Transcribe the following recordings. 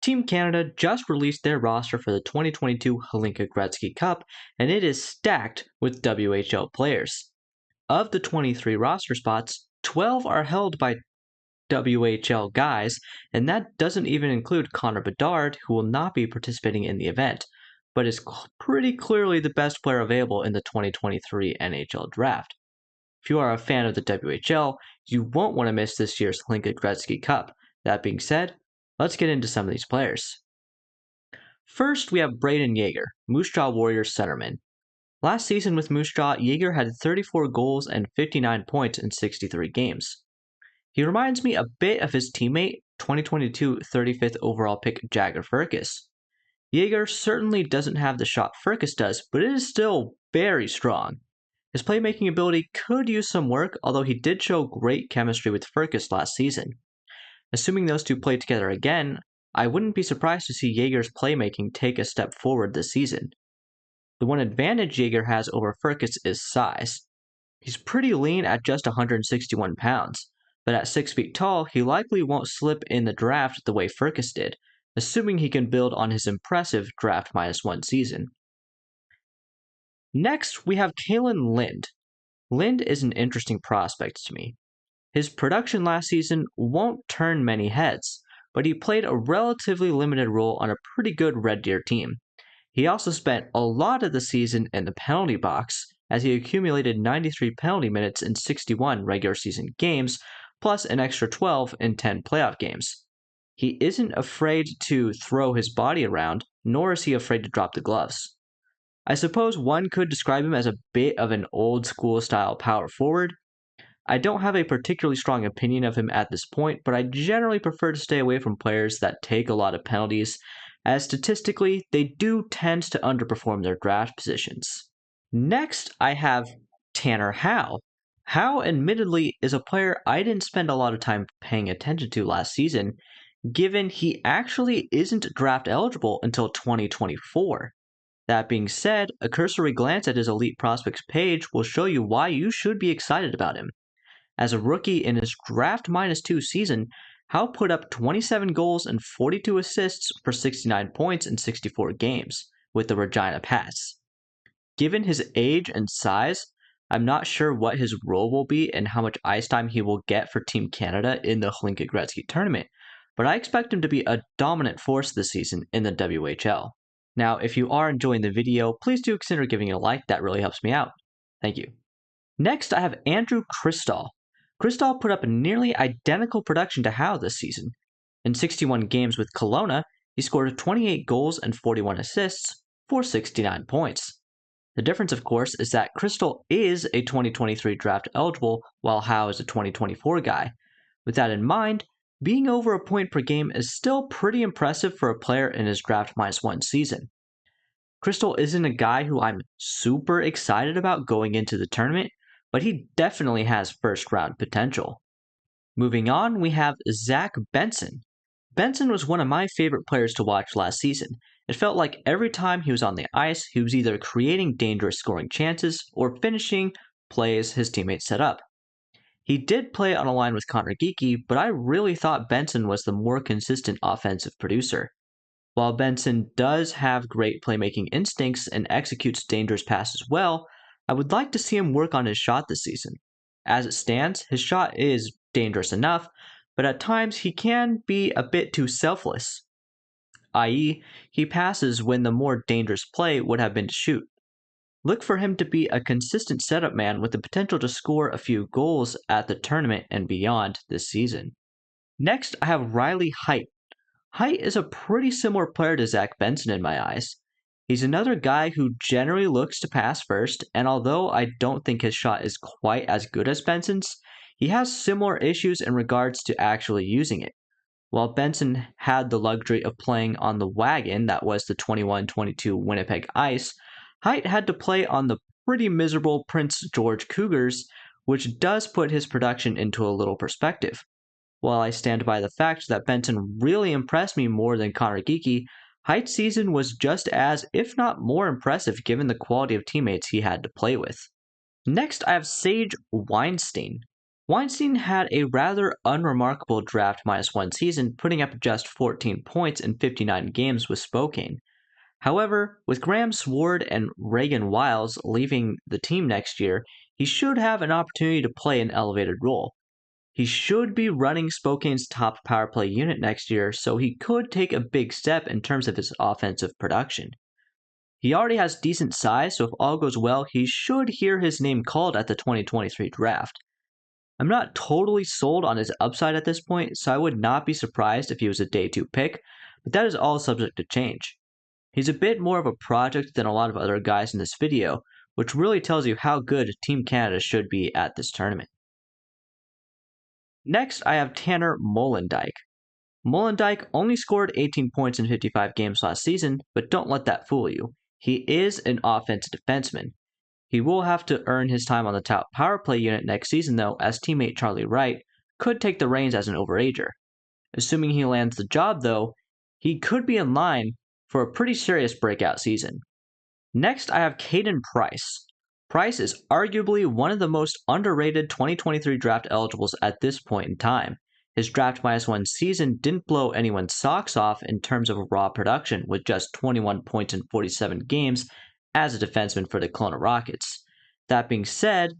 Team Canada just released their roster for the 2022 Hlinka Gretzky Cup, and it is stacked with WHL players. Of the 23 roster spots, 12 are held by WHL guys, and that doesn't even include Connor Bedard, who will not be participating in the event, but is pretty clearly the best player available in the 2023 NHL draft. If you are a fan of the WHL, you won't want to miss this year's Hlinka Gretzky Cup. That being said, let's get into some of these players. First, we have Brayden Jagger, Moose Jaw Warriors centerman. Last season with Moose Jaw, Jagger had 34 goals and 59 points in 63 games. He reminds me a bit of his teammate, 2022 35th overall pick Jagger Fergus. Jagger certainly doesn't have the shot Fergus does, but it is still very strong. His playmaking ability could use some work, although he did show great chemistry with Fergus last season. Assuming those two play together again, I wouldn't be surprised to see Jager's playmaking take a step forward this season. The one advantage Jagger has over Fergus is size. He's pretty lean at just 161 pounds, but at 6 feet tall, he likely won't slip in the draft the way Fergus did, assuming he can build on his impressive draft -1 season. Next, we have Kalyn Lind. Lind is an interesting prospect to me. His production last season won't turn many heads, but he played a relatively limited role on a pretty good Red Deer team. He also spent a lot of the season in the penalty box, as he accumulated 93 penalty minutes in 61 regular season games, plus an extra 12 in 10 playoff games. He isn't afraid to throw his body around, nor is he afraid to drop the gloves. I suppose one could describe him as a bit of an old school style power forward. I don't have a particularly strong opinion of him at this point, but I generally prefer to stay away from players that take a lot of penalties, as statistically they do tend to underperform their draft positions. Next, I have Tanner Howe. Howe admittedly is a player I didn't spend a lot of time paying attention to last season, given he actually isn't draft eligible until 2024. That being said, a cursory glance at his Elite Prospects page will show you why you should be excited about him. As a rookie in his draft -2 season, Howe put up 27 goals and 42 assists for 69 points in 64 games with the Regina Pats. Given his age and size, I'm not sure what his role will be and how much ice time he will get for Team Canada in the Hlinka Gretzky tournament, but I expect him to be a dominant force this season in the WHL. Now, if you are enjoying the video, please do consider giving it a like. That really helps me out. Thank you. Next, I have Andrew Cristall. Cristall put up a nearly identical production to Howe this season. In 61 games with Kelowna, he scored 28 goals and 41 assists for 69 points. The difference, of course, is that Cristall is a 2023 draft eligible, while Howe is a 2024 guy. With that in mind, being over a point per game is still pretty impressive for a player in his draft -1 season. Cristall isn't a guy who I'm super excited about going into the tournament, but he definitely has first round potential. Moving on, we have Zach Benson. Benson was one of my favorite players to watch last season. It felt like every time he was on the ice, he was either creating dangerous scoring chances or finishing plays his teammates set up. He did play on a line with Connor Geeky, but I really thought Benson was the more consistent offensive producer. While Benson does have great playmaking instincts and executes dangerous passes well, I would like to see him work on his shot this season. As it stands, his shot is dangerous enough, but at times he can be a bit too selfless, i.e., he passes when the more dangerous play would have been to shoot. Look for him to be a consistent setup man with the potential to score a few goals at the tournament and beyond this season. Next, I have Riley Heidt. Heidt is a pretty similar player to Zach Benson in my eyes. He's another guy who generally looks to pass first, and although I don't think his shot is quite as good as Benson's, he has similar issues in regards to actually using it. While Benson had the luxury of playing on the wagon that was the 21-22 Winnipeg Ice, Heidt had to play on the pretty miserable Prince George Cougars, which does put his production into a little perspective. While I stand by the fact that Benson really impressed me more than Connor Geeky, Heidt's season was just as, if not more impressive given the quality of teammates he had to play with. Next, I have Sage Weinstein. Weinstein had a rather unremarkable draft -1 season, putting up just 14 points in 59 games with Spokane. However, with Graham Sword and Reagan Wiles leaving the team next year, he should have an opportunity to play an elevated role. He should be running Spokane's top power play unit next year, so he could take a big step in terms of his offensive production. He already has decent size, so if all goes well, he should hear his name called at the 2023 draft. I'm not totally sold on his upside at this point, so I would not be surprised if he was a day 2 pick, but that is all subject to change. He's a bit more of a project than a lot of other guys in this video, which really tells you how good Team Canada should be at this tournament. Next, I have Tanner Mullen Dyke. Mullen Dyke only scored 18 points in 55 games last season, but don't let that fool you. He is an offensive defenseman. He will have to earn his time on the top power play unit next season, though, as teammate Charlie Wright could take the reins as an overager. Assuming he lands the job, though, he could be in line for a pretty serious breakout season. Next, I have Caden Price. Price is arguably one of the most underrated 2023 draft eligibles at this point in time. His draft -1 season didn't blow anyone's socks off in terms of raw production, with just 21 points in 47 games as a defenseman for the Kelowna Rockets. That being said,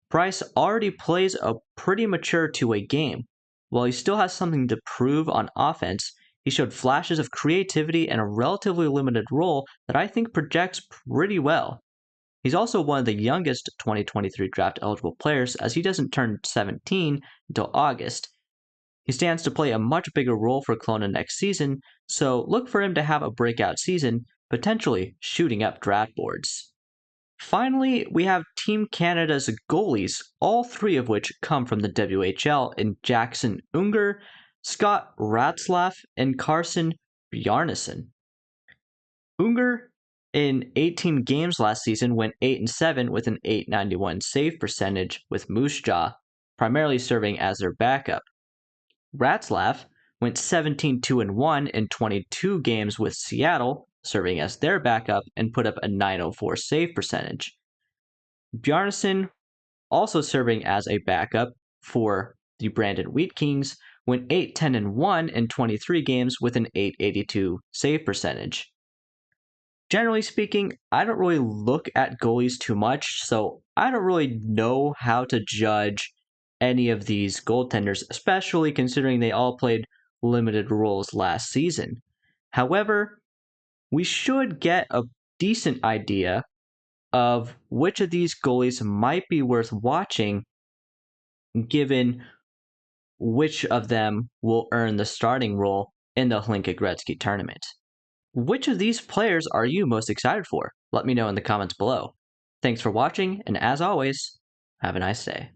Price already plays a pretty mature two-way game. While he still has something to prove on offense, he showed flashes of creativity and a relatively limited role that I think projects pretty well. He's also one of the youngest 2023 draft eligible players, as he doesn't turn 17 until August. He stands to play a much bigger role for Kelowna next season, so look for him to have a breakout season, potentially shooting up draft boards. Finally, we have Team Canada's goalies, all three of which come from the WHL in Jackson Unger, Scott Ratzlaff, and Carson Bjarnison. Unger, in 18 games last season, went 8-7 with an .891 save percentage with Moose Jaw, primarily serving as their backup. Ratzlaff went 17-2-1 in 22 games with Seattle, serving as their backup, and put up a .904 save percentage. Bjarnison, also serving as a backup for the Brandon Wheat Kings, went 8-10-1 in 23 games with an .882 save percentage. Generally speaking, I don't really look at goalies too much, so I don't really know how to judge any of these goaltenders, especially considering they all played limited roles last season. However, we should get a decent idea of which of these goalies might be worth watching, given which of them will earn the starting role in the Hlinka Gretzky tournament. Which of these players are you most excited for? Let me know in the comments below. Thanks for watching, and as always, have a nice day.